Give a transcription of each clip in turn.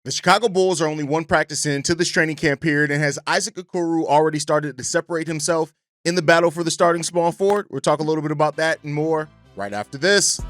The Chicago Bulls are only one practice into this training camp period, and has Isaac Okoro already started to separate himself in the battle for the starting small forward? We'll talk a little bit about that and more right after this.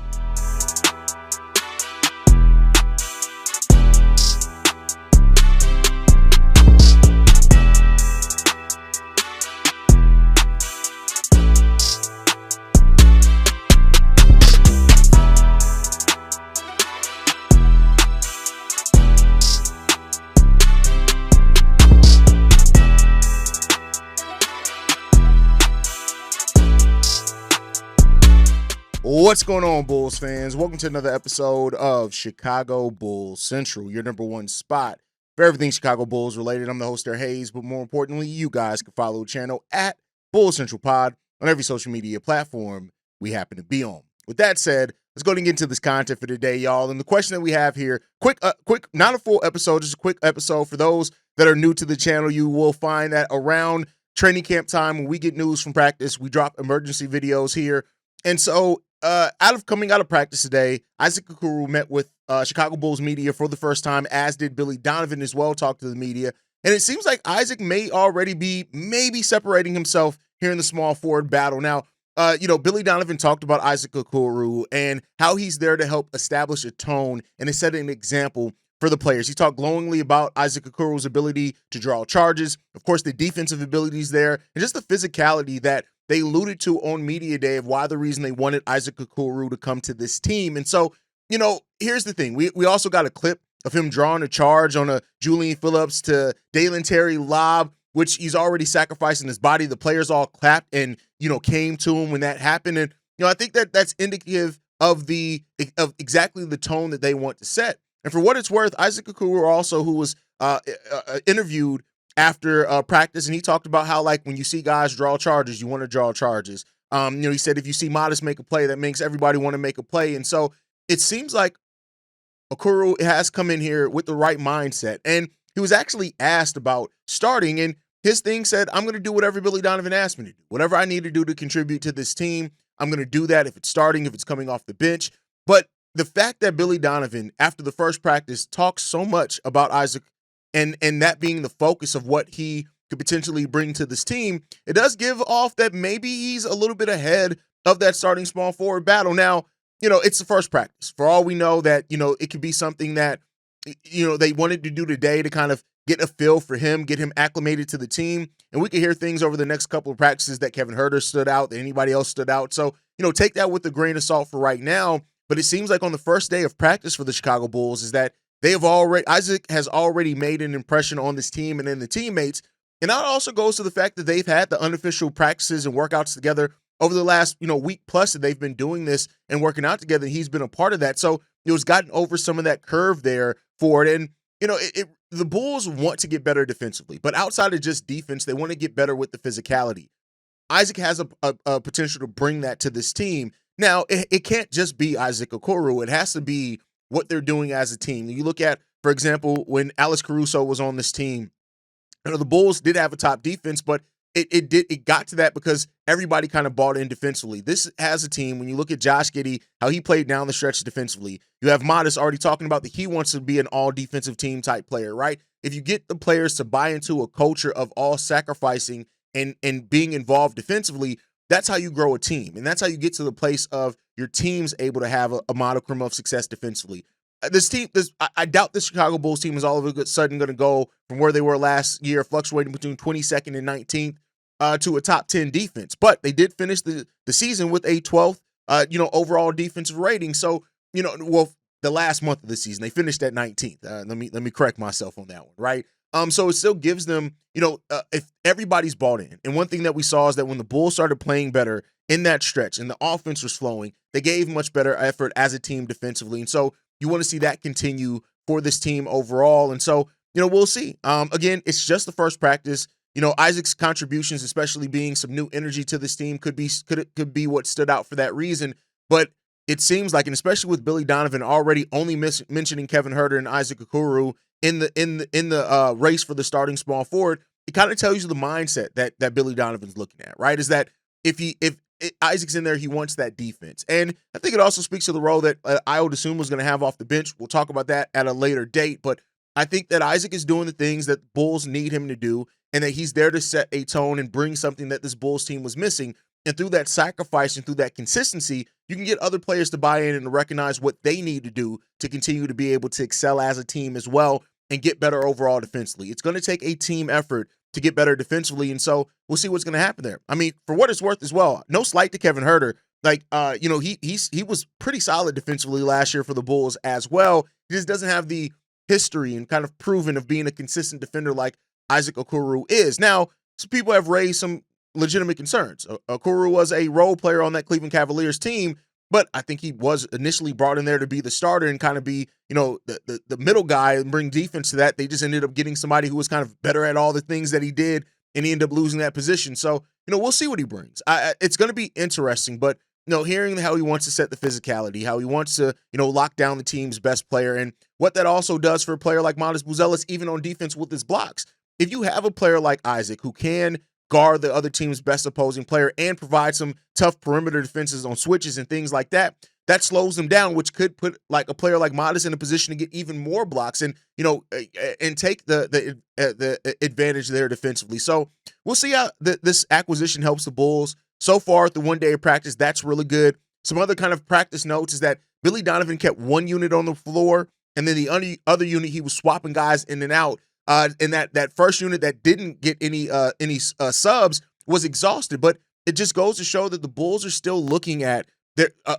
What's going on, Bulls fans? Welcome to another episode of Chicago Bulls Central, your number one spot for everything Chicago Bulls related. I'm the host there, Hayes, but more importantly, you guys can follow the channel at Bulls Central Pod on every social media platform we happen to be on. With that said, let's go and get into this content for today, y'all. And the question that we have here, quick, not a full episode, just a quick episode for those that are new to the channel. You will find that around training camp time, when we get news from practice, we drop emergency videos here. And so coming out of practice today, Isaac Okoro met with Chicago Bulls media for the first time, as did Billy Donovan as well, talked to the media. And it seems like Isaac may already be maybe separating himself here in the small forward battle. Now, Billy Donovan talked about Isaac Okoro and how he's there to help establish a tone and to set an example for the players. He talked glowingly about Isaac Okoro's ability to draw charges, of course, the defensive abilities there, and just the physicality that they alluded to on media day of why the reason they wanted Isaac Okoro to come to this team. And so, here's the thing. We also got a clip of him drawing a charge on a Julian Phillips to Dalen Terry lob, which he's already sacrificing his body. The players all clapped and, came to him when that happened. And, I think that that's indicative of exactly the tone that they want to set. And for what it's worth, Isaac Okoro also, who was interviewed after practice, and he talked about how, like, when you see guys draw charges, you want to draw charges. He said if you see Modest make a play, that makes everybody want to make a play. And so it seems like Okoro has come in here with the right mindset. And he was actually asked about starting, and his thing said, I'm going to do whatever Billy Donovan asked me to do. Whatever I need to do to contribute to this team, I'm going to do that if it's starting, if it's coming off the bench. But the fact that Billy Donovan, after the first practice, talks so much about Isaac and that being the focus of what he could potentially bring to this team, it does give off that maybe he's a little bit ahead of that starting small forward battle. Now, it's the first practice. For all we know, that, it could be something that, they wanted to do today to kind of get a feel for him, get him acclimated to the team. And we could hear things over the next couple of practices that Kevin Huerter stood out, that anybody else stood out. So, take that with a grain of salt for right now. But it seems like on the first day of practice for the Chicago Bulls is that Isaac has already made an impression on this team and in the teammates. And that also goes to the fact that they've had the unofficial practices and workouts together over the last, week plus that they've been doing this and working out together. He's been a part of that. So it was gotten over some of that curve there for it. And, the Bulls want to get better defensively, but outside of just defense, they want to get better with the physicality. Isaac has a potential to bring that to this team. Now, it can't just be Isaac Okoro. It has to be what they're doing as a team. You look at, for example, when Alex Caruso was on this team, the Bulls did have a top defense, but it got to that because everybody kind of bought in defensively. This has a team, when you look at Josh Giddey, how he played down the stretch defensively. You have Modest already talking about that he wants to be an all defensive team type player, right? If you get the players to buy into a culture of all sacrificing and being involved defensively, that's how you grow a team. And that's how you get to the place of your team's able to have a modicum of success defensively. I doubt the Chicago Bulls team is all of a sudden going to go from where they were last year, fluctuating between 22nd and 19th, to a top 10 defense. But they did finish the season with a 12th, overall defensive rating. So, the last month of the season, they finished at 19th. Let me correct myself on that one, right? So it still gives them, if everybody's bought in. And one thing that we saw is that when the Bulls started playing better in that stretch and the offense was flowing, they gave much better effort as a team defensively. And so you want to see that continue for this team overall. And so, we'll see. Again, it's just the first practice. Isaac's contributions, especially being some new energy to this team, could be what stood out for that reason. But it seems like, and especially with Billy Donovan already only mentioning Kevin Huerter and Isaac Okoro in the race for the starting small forward, it kind of tells you the mindset that Billy Donovan's looking at, right? Is that if Isaac's in there, he wants that defense. And I think it also speaks to the role that Ayo Dosunmu is going to have off the bench. We'll talk about that at a later date. But I think that Isaac is doing the things that Bulls need him to do, and that he's there to set a tone and bring something that this Bulls team was missing. And through that sacrifice and through that consistency, you can get other players to buy in and recognize what they need to do to continue to be able to excel as a team as well and get better overall defensively. It's going to take a team effort to get better defensively, and so we'll see what's going to happen there. I mean, for what it's worth as well, no slight to Kevin Huerter. Like, he was pretty solid defensively last year for the Bulls as well. He just doesn't have the history and kind of proven of being a consistent defender like Isaac Okoro is. Now, some people have raised some legitimate concerns. Okoro was a role player on that Cleveland Cavaliers team, but I think he was initially brought in there to be the starter and kind of be, the middle guy and bring defense to that. They just ended up getting somebody who was kind of better at all the things that he did, and he ended up losing that position. So, we'll see what he brings. It's going to be interesting, but hearing how he wants to set the physicality, how he wants to, lock down the team's best player, and what that also does for a player like Buzelis, even on defense with his blocks. If you have a player like Isaac who can guard the other team's best opposing player and provide some tough perimeter defenses on switches and things like that, that slows them down, which could put like a player like Modest in a position to get even more blocks and, and take the advantage there defensively. So we'll see how this acquisition helps the Bulls. So far, the 1 day of practice, that's really good. Some other kind of practice notes is that Billy Donovan kept one unit on the floor, and then the other unit, he was swapping guys in and out. And that first unit that didn't get any subs was exhausted. But it just goes to show that the Bulls are still looking at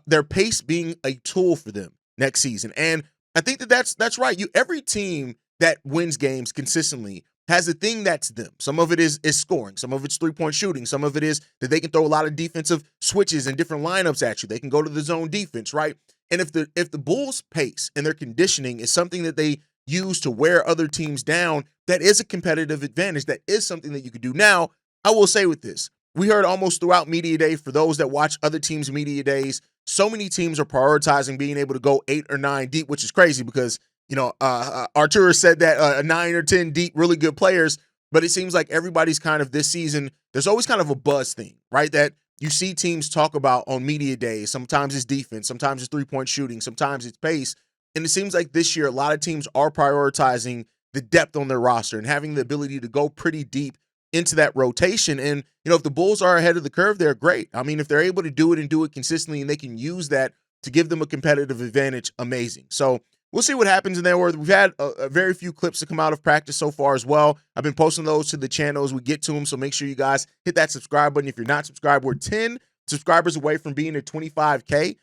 their pace being a tool for them next season. And I think that's right. Every team that wins games consistently has a thing that's them. Some of it is scoring. Some of it's three-point shooting. Some of it is that they can throw a lot of defensive switches and different lineups at you. They can go to the zone defense, right? And if the Bulls' pace and their conditioning is something that they use to wear other teams down, that is a competitive advantage. That is something that you could do. Now, I will say with this, we heard almost throughout media day, for those that watch other teams' media days, so many teams are prioritizing being able to go 8 or 9 deep, which is crazy because, Arturo said that 9 or 10 deep, really good players, but it seems like everybody's kind of this season, there's always kind of a buzz thing, right? That you see teams talk about on media days. Sometimes it's defense, sometimes it's three-point shooting, sometimes it's pace. And it seems like this year, a lot of teams are prioritizing the depth on their roster and having the ability to go pretty deep into that rotation. And, if the Bulls are ahead of the curve, they're great. I mean, if they're able to do it and do it consistently and they can use that to give them a competitive advantage, amazing. So we'll see what happens in there. We've had a very few clips to come out of practice so far as well. I've been posting those to the channel as we get to them. So make sure you guys hit that subscribe button. If you're not subscribed, we're 10 subscribers away from being at 25K.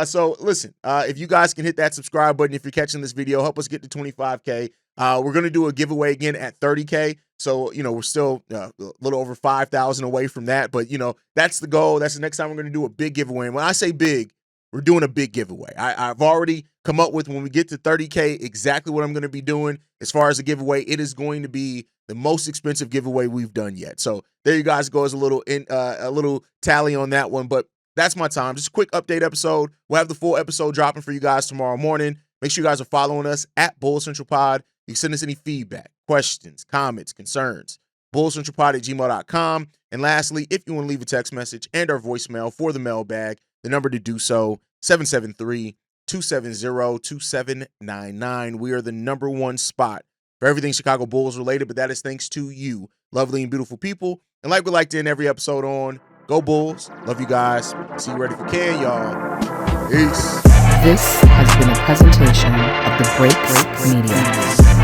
So listen, if you guys can hit that subscribe button, if you're catching this video, help us get to 25K. We're going to do a giveaway again at 30K. So, we're still a little over 5,000 away from that. But, that's the goal. That's the next time we're going to do a big giveaway. And when I say big, we're doing a big giveaway. I've already come up with, when we get to 30K, exactly what I'm going to be doing as far as the giveaway. It is going to be the most expensive giveaway we've done yet. So there you guys go, as a little tally on that one. But that's my time. Just a quick update episode. We'll have the full episode dropping for you guys tomorrow morning. Make sure you guys are following us at Bulls Central Pod. You can send us any feedback, questions, comments, concerns, bullscentralpod@gmail.com. And lastly, if you want to leave a text message and our voicemail for the mailbag, the number to do so, 773-270-2799. We are the #1 spot for everything Chicago Bulls related, but that is thanks to you, lovely and beautiful people. And like we like to end every episode on, go Bulls. Love you guys. See you ready for Can, y'all. Peace. This has been a presentation of the Break Media.